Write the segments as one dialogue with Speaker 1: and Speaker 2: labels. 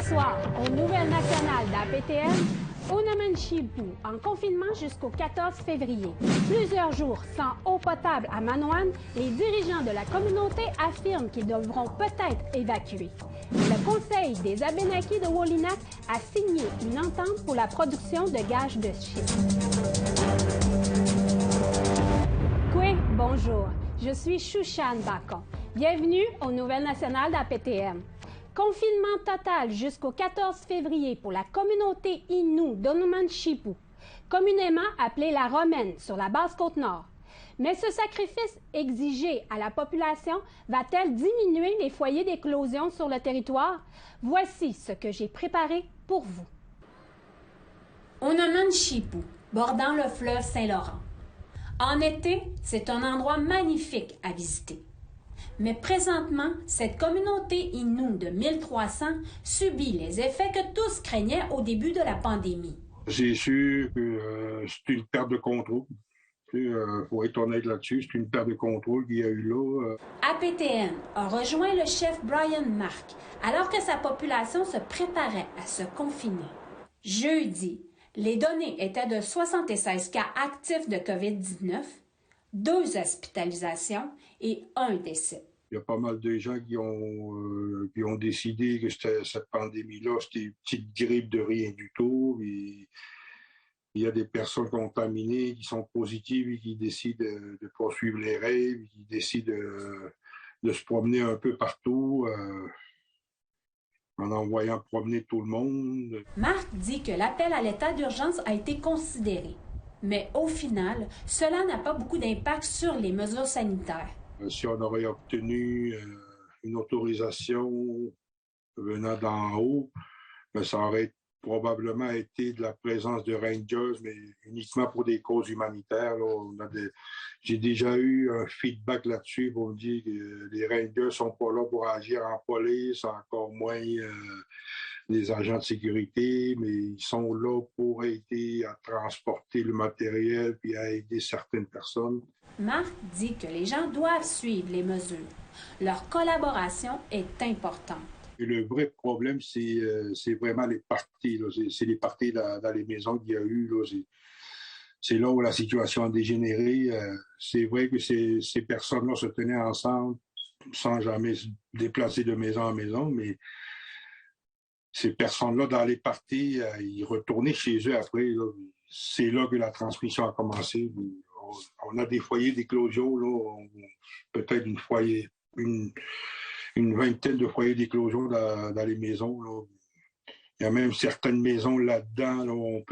Speaker 1: soir, aux Nouvelles nationales d'APTN, Onamanchipu, en confinement jusqu'au 14 février. Plusieurs jours sans eau potable à Manoan, les dirigeants de la communauté affirment qu'ils devront peut-être évacuer. Le Conseil des Abénakis de Wolinak a signé une entente pour la production de gaz de schiste. Koué, bonjour. Je suis Shushan Bacon. Bienvenue aux Nouvelles nationales d'APTN. Confinement total jusqu'au 14 février pour la communauté Innu d'Onamanchipu, communément appelée la Romaine sur la Basse-Côte-Nord. Mais ce sacrifice exigé à la population va-t-elle diminuer les foyers d'éclosion sur le territoire? Voici ce que j'ai préparé pour vous. Onamanchipu, bordant le fleuve Saint-Laurent. En été, c'est un endroit magnifique à visiter. Mais présentement, cette communauté Innu de 1300 subit les effets que tous craignaient au début de la pandémie.
Speaker 2: C'est sûr que c'est une perte de contrôle. Faut être honnête là-dessus, c'est une perte de contrôle qu'il y a eu là.
Speaker 1: APTN a rejoint le chef Brian Mark alors que sa population se préparait à se confiner. Jeudi, les données étaient de 76 cas actifs de COVID-19, 2 hospitalisations et 1 décès.
Speaker 2: Il y a pas mal de gens qui ont décidé que cette pandémie-là, c'était une petite grippe de rien du tout. Et il y a des personnes contaminées qui sont positives et qui décident de poursuivre les règles, qui décident de se promener un peu partout en envoyant promener tout le monde.
Speaker 1: Marc dit que l'appel à l'état d'urgence a été considéré. Mais au final, cela n'a pas beaucoup d'impact sur les mesures sanitaires.
Speaker 2: Si on aurait obtenu une autorisation venant d'en haut, ça aurait probablement été de la présence de rangers, mais uniquement pour des causes humanitaires. J'ai déjà eu un feedback là-dessus pour me dire que les rangers ne sont pas là pour agir en police, encore moins des agents de sécurité, mais ils sont là pour aider à transporter le matériel puis à aider certaines personnes.
Speaker 1: Marc dit que les gens doivent suivre les mesures. Leur collaboration est importante.
Speaker 2: Et le vrai problème, c'est vraiment les parties. C'est les parties dans les maisons qu'il y a eu. C'est là où la situation a dégénéré. C'est vrai que ces personnes-là se tenaient ensemble sans jamais se déplacer de maison en maison, mais ces personnes-là, dans les parties, ils retournaient chez eux après. C'est là que la transmission a commencé. On a des foyers d'éclosion, peut-être une vingtaine de foyers d'éclosion dans les maisons. Là. Il y a même certaines maisons là-dedans où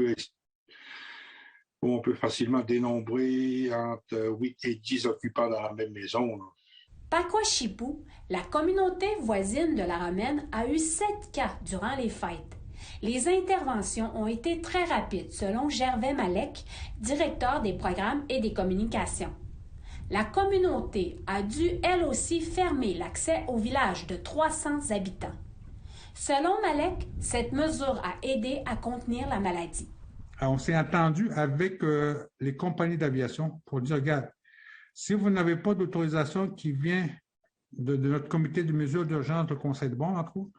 Speaker 2: on peut facilement dénombrer entre 8 et 10 occupants dans la même maison. Là.
Speaker 1: Pakwashipu, la communauté voisine de la Romaine, a eu 7 cas durant les fêtes. Les interventions ont été très rapides, selon Gervais Malek, directeur des programmes et des communications. La communauté a dû, elle aussi, fermer l'accès au village de 300 habitants. Selon Malek, cette mesure a aidé à contenir la maladie.
Speaker 3: Alors, on s'est entendu avec les compagnies d'aviation pour dire, regarde, si vous n'avez pas d'autorisation qui vient de notre comité de mesures d'urgence de Conseil de bord, entre autres,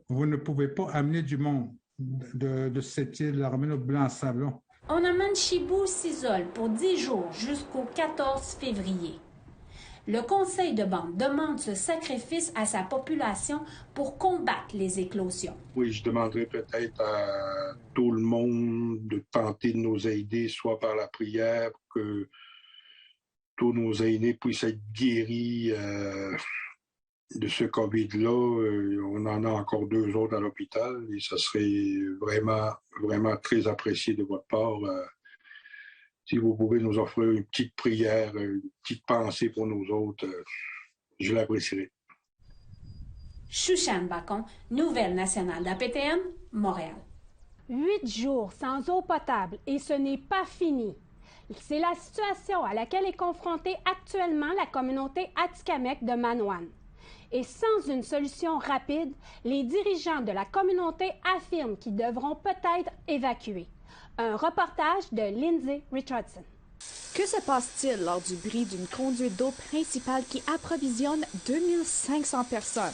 Speaker 3: vous ne pouvez pas amener du monde de cette île, la Romaine au Blanc-Sablon.
Speaker 1: Onamanchipu s'isole pour 10 jours jusqu'au 14 février. Le Conseil de bande demande ce sacrifice à sa population pour combattre les éclosions.
Speaker 2: Oui, je demanderais peut-être à tout le monde de tenter de nous aider, soit par la prière, pour que tous nos aînés puissent être guéris de ce COVID-là. On en a encore 2 autres à l'hôpital et ça serait vraiment, vraiment très apprécié de votre part. Si vous pouvez nous offrir une petite prière, une petite pensée pour nous autres, je l'apprécierai.
Speaker 1: Shushan Bacon, Nouvelle nationale d'APTN, Montréal. 8 jours sans eau potable et ce n'est pas fini. C'est la situation à laquelle est confrontée actuellement la communauté Atikamekw de Manoan. Et sans une solution rapide, les dirigeants de la communauté affirment qu'ils devront peut-être évacuer. Un reportage de Lindsay Richardson.
Speaker 4: Que se passe-t-il lors du bris d'une conduite d'eau principale qui approvisionne 2500 personnes?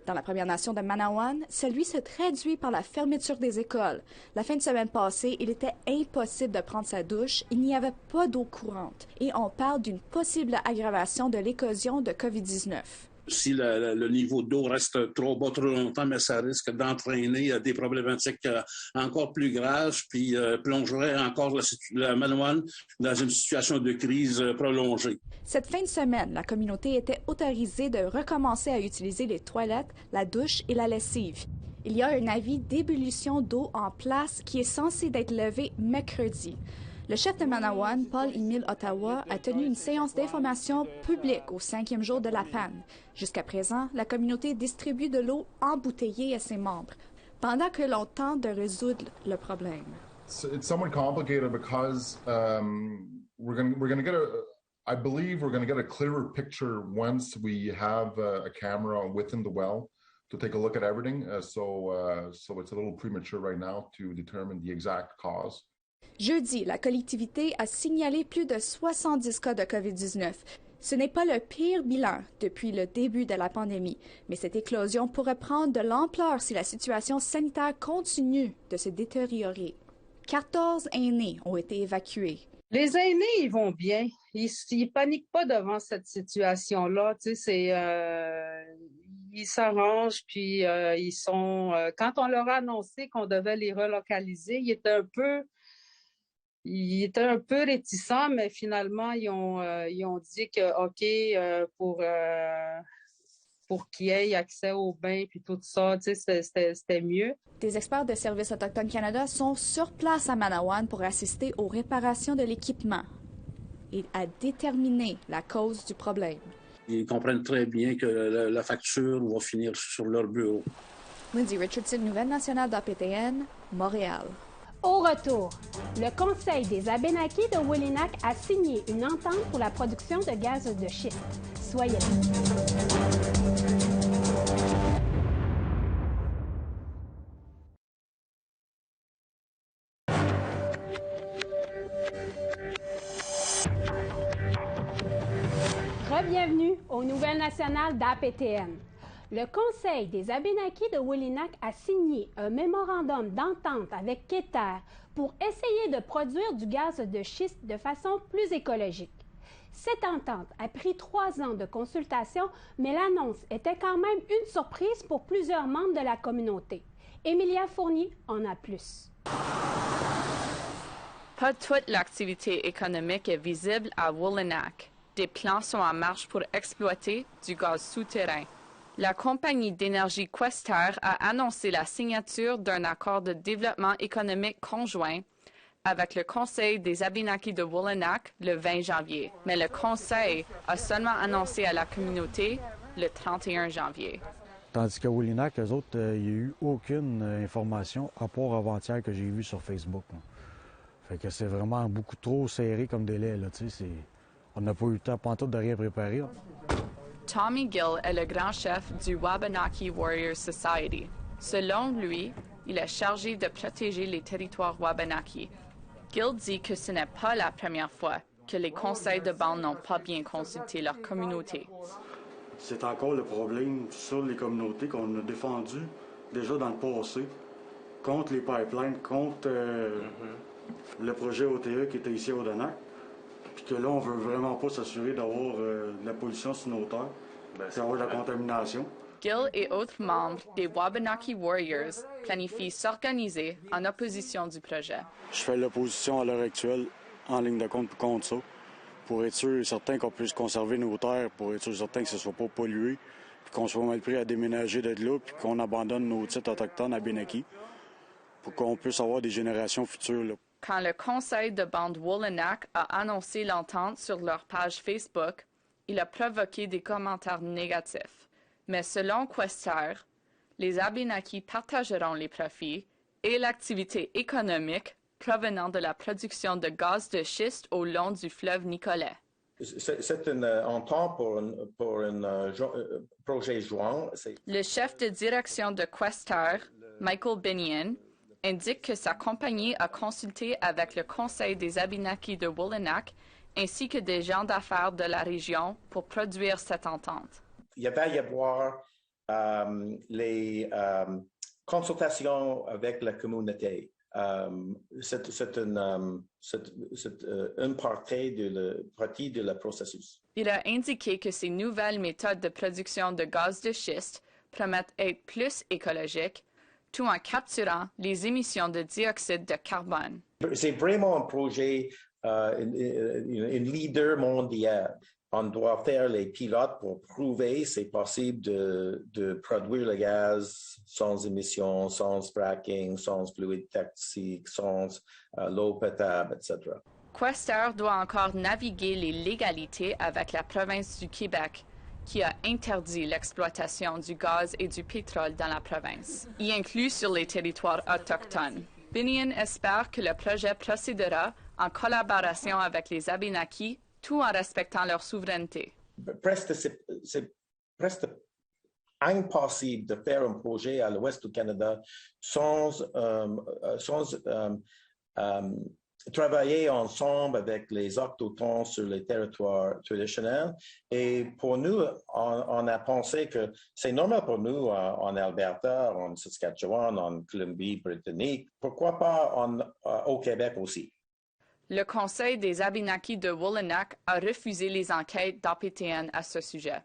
Speaker 4: Dans la Première Nation de Manawan, celui se traduit par la fermeture des écoles. La fin de semaine passée, il était impossible de prendre sa douche, il n'y avait pas d'eau courante et on parle d'une possible aggravation de l'éclosion de COVID-19.
Speaker 5: Si le niveau d'eau reste trop bas trop longtemps, mais ça risque d'entraîner des problématiques encore plus graves, puis plongerait encore la Manawan dans une situation de crise prolongée.
Speaker 4: Cette fin de semaine, la communauté était autorisée de recommencer à utiliser les toilettes, la douche et la lessive. Il y a un avis d'ébullition d'eau en place qui est censé d'être levé mercredi. Le chef de Manawan, Paul-Émile Ottawa, a tenu une séance d'information publique au 5e jour de la panne. Jusqu'à présent, la communauté distribue de l'eau embouteillée à ses membres, pendant que l'on tente de résoudre le problème.
Speaker 6: It's somewhat complicated because we're going to get I believe we're going to get a clearer picture once we have a camera within the well to take a look at everything. So it's a little premature right now to determine the exact cause.
Speaker 4: Jeudi, la collectivité a signalé plus de 70 cas de COVID-19. Ce n'est pas le pire bilan depuis le début de la pandémie, mais cette éclosion pourrait prendre de l'ampleur si la situation sanitaire continue de se détériorer. 14 aînés ont été évacués.
Speaker 7: Les aînés, ils vont bien. Ils paniquent pas devant cette situation-là. Tu sais, ils s'arrangent, puis ils sont... quand on leur a annoncé qu'on devait les relocaliser, ils étaient un peu réticents, mais finalement, ils ont dit que, OK, pour qu'ils aient accès aux bains puis tout ça, tu sais, c'était mieux.
Speaker 4: Des experts de Services autochtones Canada sont sur place à Manawan pour assister aux réparations de l'équipement et à déterminer la cause du problème.
Speaker 5: Ils comprennent très bien que la facture va finir sur leur bureau.
Speaker 4: Lindsay Richardson, Nouvelle nationale d'APTN, Montréal.
Speaker 1: Au retour, le Conseil des Abénaquis de Willinak a signé une entente pour la production de gaz de schiste. Soyez là. Bienvenue aux Nouvelles nationales d'APTN. Le Conseil des Abénaquis de Willinak a signé un mémorandum d'entente avec Keter pour essayer de produire du gaz de schiste de façon plus écologique. Cette entente a pris 3 ans de consultation, mais l'annonce était quand même une surprise pour plusieurs membres de la communauté. Emilia Fournier en a plus.
Speaker 8: Pas toute l'activité économique est visible à Willinak. Des plans sont en marche pour exploiter du gaz souterrain. La compagnie d'énergie Questar a annoncé la signature d'un accord de développement économique conjoint avec le Conseil des Abénaquis de Willinak le 20 janvier. Mais le Conseil a seulement annoncé à la communauté le 31 janvier.
Speaker 9: Tandis qu'à Willinak, eux autres, il n'y a eu aucune information à part avant-hier que j'ai vu sur Facebook. Là. Fait que c'est vraiment beaucoup trop serré comme délai. Là, on n'a pas eu le temps pantoute de rien préparer. Là.
Speaker 8: Tommy Gill est le grand chef du Wabanaki Warrior Society. Selon lui, il est chargé de protéger les territoires Wabanaki. Gill dit que ce n'est pas la première fois que les conseils de bande n'ont pas bien consulté leur communauté.
Speaker 10: C'est encore le problème sur les communautés qu'on a défendu déjà dans le passé, contre les pipelines, contre le projet OTE qui était ici à Odanak. Puis que là, on veut vraiment pas s'assurer d'avoir de la pollution sur nos terres, d'avoir de la contamination.
Speaker 8: Gill et autres membres des Wabanaki Warriors planifient s'organiser en opposition du projet.
Speaker 10: Je fais l'opposition à l'heure actuelle en ligne de compte contre ça, pour être sûr et certain qu'on puisse conserver nos terres, pour être sûr et certain que ce ne soit pas pollué, puis qu'on soit mal pris à déménager de là, puis qu'on abandonne nos titres autochtones à Abénaquis, pour qu'on puisse avoir des générations futures. Là.
Speaker 8: Quand le conseil de bande Willinak a annoncé l'entente sur leur page Facebook, il a provoqué des commentaires négatifs. Mais selon Questar, les Abénaquis partageront les profits et l'activité économique provenant de la production de gaz de schiste au long du fleuve Nicolet.
Speaker 11: C'est une entente pour un projet joint.
Speaker 8: Le chef de direction de Questar, Michael Binion, indique que sa compagnie a consulté avec le Conseil des Abénaquis de Willinak ainsi que des gens d'affaires de la région pour produire cette entente.
Speaker 11: Il va y avoir les consultations avec la communauté. C'est une partie de le processus.
Speaker 8: Il a indiqué que ces nouvelles méthodes de production de gaz de schiste promettent être plus écologiques, tout en capturant les émissions de dioxyde de carbone.
Speaker 11: C'est vraiment un projet, un leader mondial. On doit faire les pilotes pour prouver que c'est possible de produire le gaz sans émissions, sans fracking, sans fluide toxique, sans l'eau potable, etc.
Speaker 8: Questar doit encore naviguer les légalités avec la province du Québec, qui a interdit l'exploitation du gaz et du pétrole dans la province, y inclus sur les territoires autochtones. Binion espère que le projet procédera en collaboration avec les Abénaquis, tout en respectant leur souveraineté.
Speaker 11: C'est presque impossible de faire un projet à l'ouest du Canada sans travailler ensemble avec les Autochtones sur les territoires traditionnels. Et pour nous, on a pensé que c'est normal pour nous en Alberta, en Saskatchewan, en Colombie-Britannique. Pourquoi pas au Québec aussi?
Speaker 8: Le Conseil des Abénaquis de Wolinack a refusé les enquêtes d'APTN à ce sujet.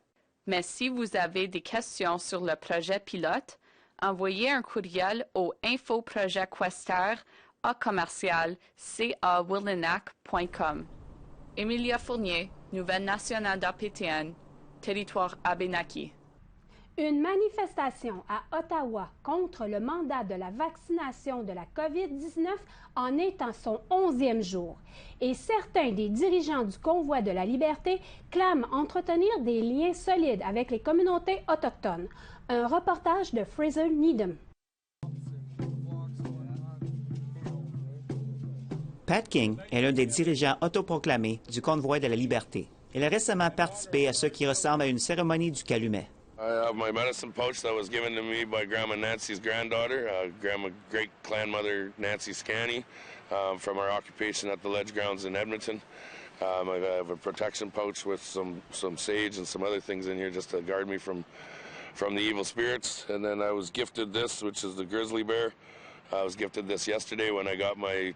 Speaker 8: Mais si vous avez des questions sur le projet pilote, envoyez un courriel au infoprojet-questar@cawillinack.com. Emilia Fournier, Nouvelle nationale d'APTN, territoire Abénaquis.
Speaker 1: Une manifestation à Ottawa contre le mandat de la vaccination de la COVID-19 en est en son 11e jour. Et certains des dirigeants du Convoi de la Liberté clament entretenir des liens solides avec les communautés autochtones. Un reportage de Fraser Needham.
Speaker 12: Pat King est l'un des dirigeants autoproclamés du Convoi de la Liberté. Il a récemment participé à ce qui ressemble à une cérémonie du calumet.
Speaker 13: I have my medicine pouch that was given to me by Grandma Nancy's granddaughter, Grandma great-grandmother Nancy Scanny, from our occupation at the Ledge Grounds in Edmonton. I have a protection pouch with some sage and some other things in here just to guard me from the evil spirits. And then I was gifted this, which is the grizzly bear. I was gifted this yesterday when I got my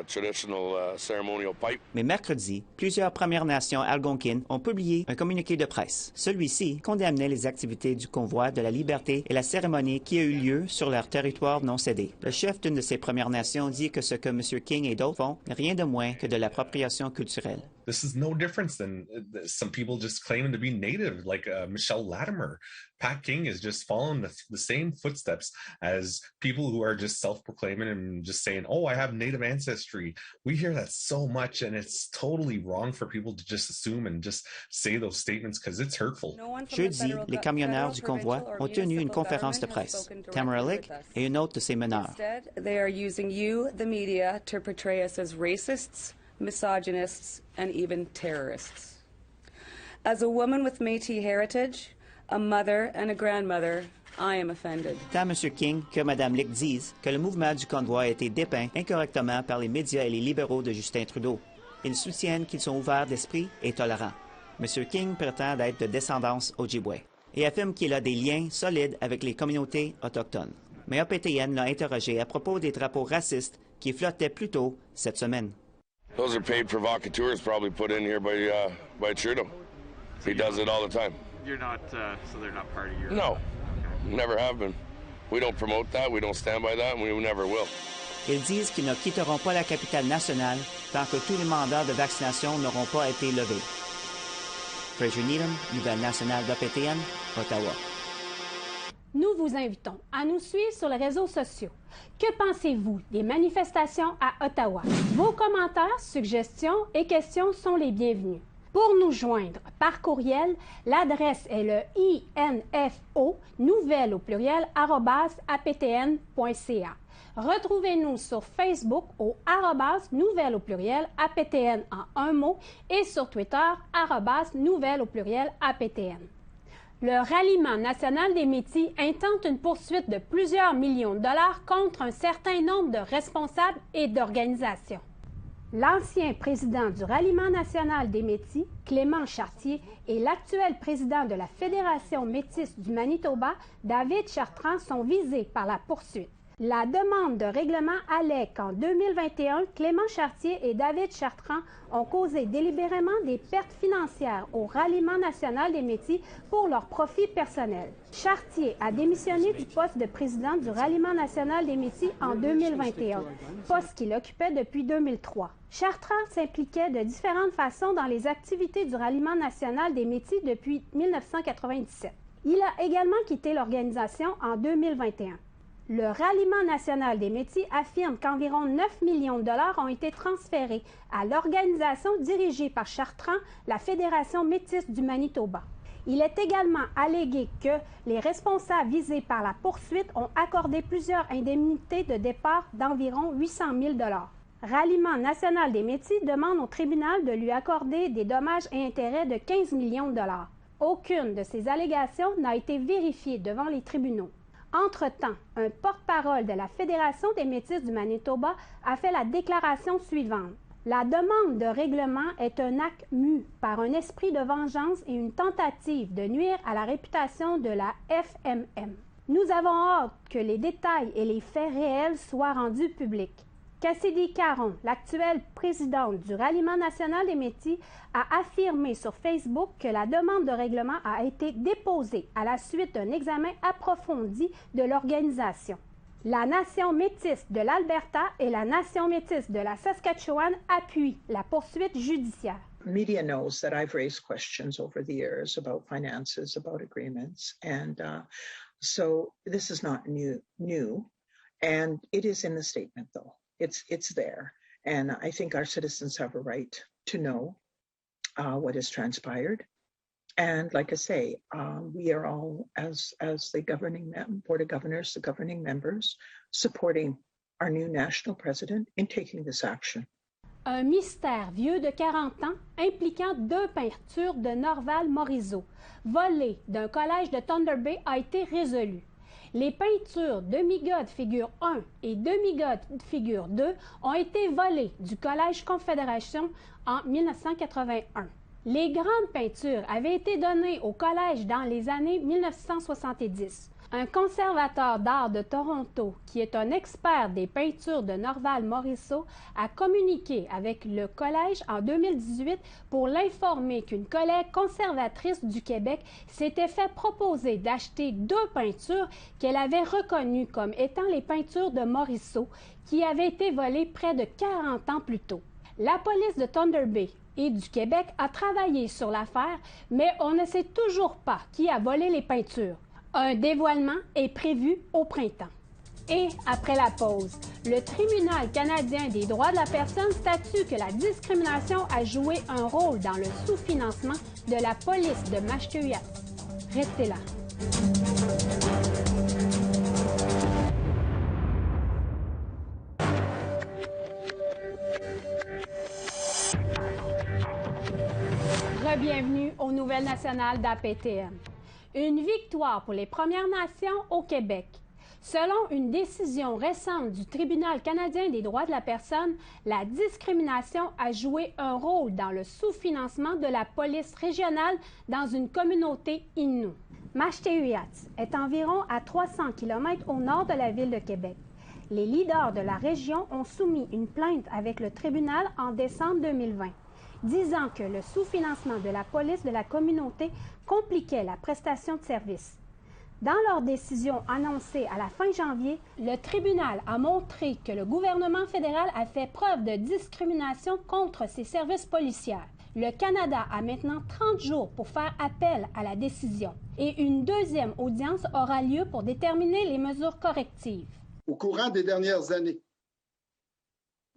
Speaker 13: traditional ceremonial pipe.
Speaker 12: Mais mercredi, plusieurs Premières Nations algonquines ont publié un communiqué de presse. Celui-ci condamnait les activités du Convoi de la Liberté et la cérémonie qui a eu lieu sur leur territoire non cédé. Le chef d'une de ces Premières Nations dit que ce que M. King et d'autres font n'est rien de moins que de l'appropriation culturelle.
Speaker 14: This is no difference than some people just claiming to be Native, like Michelle Latimer. Pat King is just following the same footsteps as people who are just self-proclaiming and just saying, oh, I have Native ancestry. We hear that so much, and it's totally wrong for people to just assume and just say those statements because it's hurtful.
Speaker 12: Jeudi, les camionneurs du convoi ont tenu une conférence de presse. Tamara Lick est une autre de ses meneurs.
Speaker 15: Instead, they are using you, the media, to portray us as racists, misogynists, and even terrorists. As a woman with Métis heritage, a mother and a grandmother, I am offended.
Speaker 12: Tant M. King que Mme Lick disent que le mouvement du convoi a été dépeint incorrectement par les médias et les libéraux de Justin Trudeau. Ils soutiennent qu'ils sont ouverts d'esprit et tolérants. M. King prétend être de descendance Ojibwe et affirme qu'il a des liens solides avec les communautés autochtones. Mais APTN l'a interrogé à propos des drapeaux racistes qui flottaient plus tôt cette semaine.
Speaker 13: Those are paid provocateurs probably put in here by Trudeau. He does it all the time.
Speaker 16: You're not, so they're not part of your...
Speaker 13: No, never have been. We don't promote that, we don't stand by that, and we never will.
Speaker 12: Ils disent qu'ils ne quitteront pas la capitale nationale tant que tous les mandats de vaccination n'auront pas été levés. Fraser Needham, Nouvelle nationale d'APTN, Ottawa.
Speaker 1: Nous vous invitons à nous suivre sur les réseaux sociaux. Que pensez-vous des manifestations à Ottawa? Vos commentaires, suggestions et questions sont les bienvenus. Pour nous joindre par courriel, l'adresse est le info nouvelle au pluriel @aptn.ca. Retrouvez-nous sur Facebook au @nouvelle au pluriel aptn en un mot et sur Twitter @nouvelle au pluriel aptn. Le Ralliement national des Métis intente une poursuite de plusieurs millions de dollars contre un certain nombre de responsables et d'organisations. L'ancien président du Ralliement national des Métis, Clément Chartier, et l'actuel président de la Fédération métisse du Manitoba, David Chartrand, sont visés par la poursuite. La demande de règlement allègue qu'en 2021, Clément Chartier et David Chartrand ont causé délibérément des pertes financières au Ralliement national des Métis pour leur profit personnel. Chartier a démissionné du poste de président du Ralliement national des Métis en 2021, poste qu'il occupait depuis 2003. Chartrand s'impliquait de différentes façons dans les activités du Ralliement national des Métis depuis 1997. Il a également quitté l'organisation en 2021. Le Ralliement national des Métis affirme qu'environ 9 millions de dollars ont été transférés à l'organisation dirigée par Chartrand, la Fédération métisse du Manitoba. Il est également allégué que les responsables visés par la poursuite ont accordé plusieurs indemnités de départ d'environ 800 000 dollars. Ralliement national des Métis demande au tribunal de lui accorder des dommages et intérêts de 15 millions de dollars. Aucune de ces allégations n'a été vérifiée devant les tribunaux. Entre-temps, un porte-parole de la Fédération des Métis du Manitoba a fait la déclaration suivante. La demande de règlement est un acte mu par un esprit de vengeance et une tentative de nuire à la réputation de la FMM. Nous avons hâte que les détails et les faits réels soient rendus publics. Cassidy Caron, l'actuelle présidente du Ralliement national des Métis, a affirmé sur Facebook que la demande de règlement a été déposée à la suite d'un examen approfondi de l'organisation. La nation métisse de l'Alberta et la nation métisse de la Saskatchewan appuient la poursuite judiciaire.
Speaker 17: Media knows that I've raised questions over the years about finances, about agreements, and so this is not new, and it is in the statement though. It's there, and I think our citizens have a right to know what has transpired. And like I say, we are all, as the governing Board of Governors, the governing members, supporting our new national president in taking this action.
Speaker 1: Un mystère vieux de 40 ans impliquant 2 peintures de Norval Morisseau, volées d'un collège de Thunder Bay, a été résolu. Les peintures Demi-God figure 1 et Demi-God figure 2 ont été volées du Collège Confédération en 1981. Les grandes peintures avaient été données au collège dans les années 1970. Un conservateur d'art de Toronto, qui est un expert des peintures de Norval Morisseau, a communiqué avec le collège en 2018 pour l'informer qu'une collègue conservatrice du Québec s'était fait proposer d'acheter 2 peintures qu'elle avait reconnues comme étant les peintures de Morisseau, qui avaient été volées près de 40 ans plus tôt. La police de Thunder Bay et du Québec a travaillé sur l'affaire, mais on ne sait toujours pas qui a volé les peintures. Un dévoilement est prévu au printemps. Et après la pause, le Tribunal canadien des droits de la personne statue que la discrimination a joué un rôle dans le sous-financement de la police de Mashteuiat. Restez là. Bienvenue aux Nouvelles nationales d'APTM. Une victoire pour les Premières Nations au Québec. Selon une décision récente du Tribunal canadien des droits de la personne, la discrimination a joué un rôle dans le sous-financement de la police régionale dans une communauté Innu. Mashteuiat est environ à 300 km au nord de la ville de Québec. Les leaders de la région ont soumis une plainte avec le tribunal en décembre 2020. Disant que le sous-financement de la police de la communauté compliquait la prestation de services. Dans leur décision annoncée à la fin janvier, le tribunal a montré que le gouvernement fédéral a fait preuve de discrimination contre ses services policiers. Le Canada a maintenant 30 jours pour faire appel à la décision et une deuxième audience aura lieu pour déterminer les mesures correctives.
Speaker 18: Au courant des dernières années,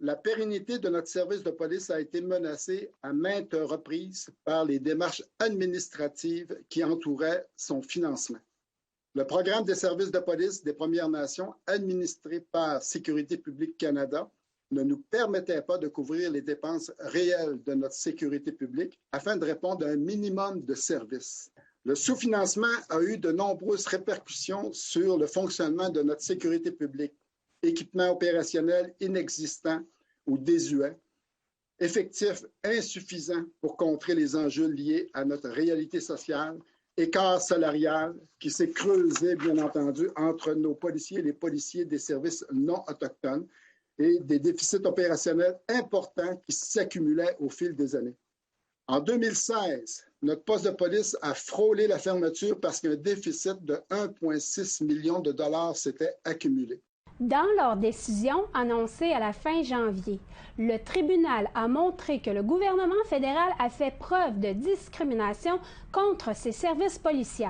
Speaker 18: la pérennité de notre service de police a été menacée à maintes reprises par les démarches administratives qui entouraient son financement. Le programme des services de police des Premières Nations, administré par Sécurité publique Canada, ne nous permettait pas de couvrir les dépenses réelles de notre sécurité publique afin de répondre à un minimum de services. Le sous-financement a eu de nombreuses répercussions sur le fonctionnement de notre sécurité publique. Équipements opérationnels inexistants ou désuets, effectifs insuffisants pour contrer les enjeux liés à notre réalité sociale, écart salarial qui s'est creusé, bien entendu, entre nos policiers et les policiers des services non autochtones et des déficits opérationnels importants qui s'accumulaient au fil des années. En 2016, notre poste de police a frôlé la fermeture parce qu'un déficit de 1,6 million de dollars s'était accumulé.
Speaker 1: Dans leur décision annoncée à la fin janvier, le tribunal a montré que le gouvernement fédéral a fait preuve de discrimination contre ses services policiers.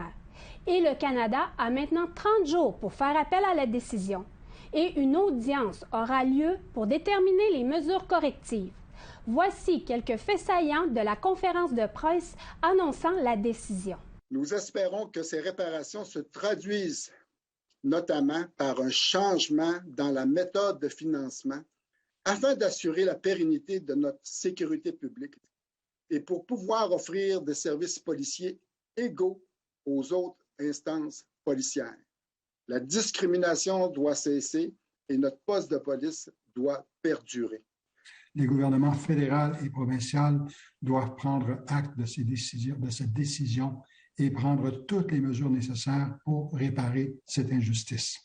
Speaker 1: Et le Canada a maintenant 30 jours pour faire appel à la décision. Et une audience aura lieu pour déterminer les mesures correctives. Voici quelques faits saillants de la conférence de presse annonçant la décision.
Speaker 18: Nous espérons que ces réparations se traduisent notamment par un changement dans la méthode de financement afin d'assurer la pérennité de notre sécurité publique et pour pouvoir offrir des services policiers égaux aux autres instances policières. La discrimination doit cesser et notre poste de police doit perdurer.
Speaker 19: Les gouvernements fédéral et provincial doivent prendre acte de cette décision et prendre toutes les mesures nécessaires pour réparer cette injustice.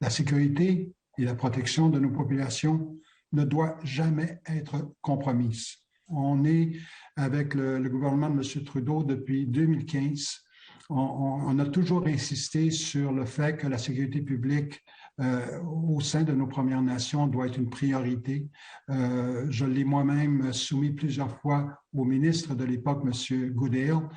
Speaker 19: La sécurité et la protection de nos populations ne doit jamais être compromise. On est avec le gouvernement de M. Trudeau depuis 2015. On a toujours insisté sur le fait que la sécurité publique au sein de nos Premières Nations doit être une priorité. Je l'ai moi-même soumis plusieurs fois au ministre de l'époque, M. Goodale,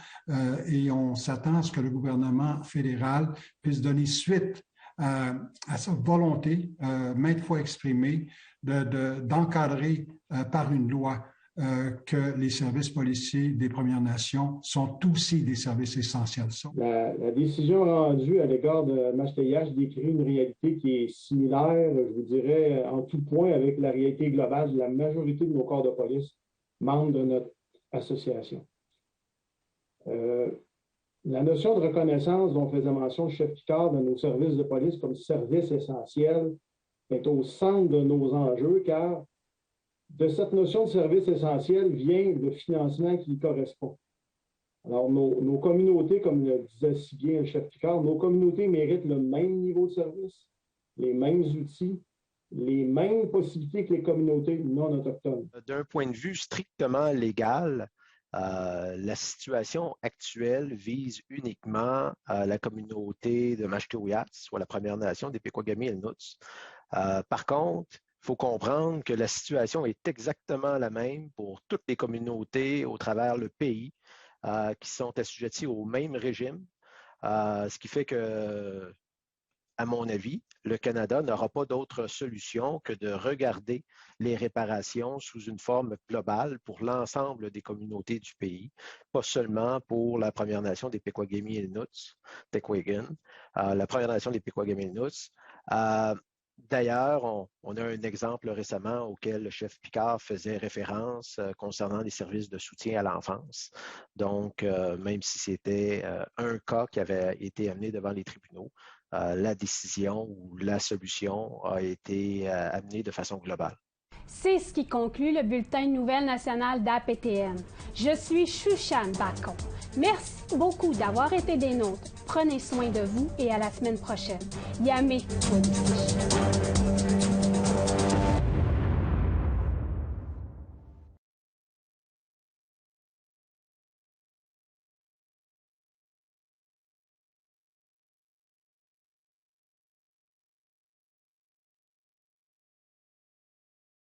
Speaker 19: et on s'attend à ce que le gouvernement fédéral puisse donner suite à sa volonté, maintes fois exprimée, d'encadrer par une loi que les services policiers des Premières Nations sont aussi des services essentiels.
Speaker 20: La décision rendue à l'égard de Mastayache décrit une réalité qui est similaire, je vous dirais, en tout point avec la réalité globale de la majorité de nos corps de police, membres de notre association. La notion de reconnaissance dont faisait mention le chef Picard de nos services de police comme service essentiel est au centre de nos enjeux, car de cette notion de service essentiel vient le financement qui y correspond. Alors, nos communautés, comme le disait si bien le chef Picard, nos communautés méritent le même niveau de service, les mêmes outils, les mêmes possibilités que les communautés non autochtones.
Speaker 21: D'un point de vue strictement légal, la situation actuelle vise uniquement la communauté de Mashkewiyat, soit la Première Nation des Pequawagami-Inuits. Par contre, il faut comprendre que la situation est exactement la même pour toutes les communautés au travers le pays qui sont assujetties au même régime, ce qui fait que, à mon avis, le Canada n'aura pas d'autre solution que de regarder les réparations sous une forme globale pour l'ensemble des communautés du pays, pas seulement pour la Première Nation des Pequawagami-Inuits, Pequawgan, la Première Nation des Pequawagami-Inuits. D'ailleurs, on a un exemple récemment auquel le chef Picard faisait référence concernant les services de soutien à l'enfance. Donc, même si c'était un cas qui avait été amené devant les tribunaux, la décision ou la solution a été amenée de façon globale.
Speaker 1: C'est ce qui conclut le bulletin de nouvelles nationales d'APTN. Je suis Shushan Bacon. Merci beaucoup d'avoir été des nôtres. Prenez soin de vous et à la semaine prochaine. Yamé.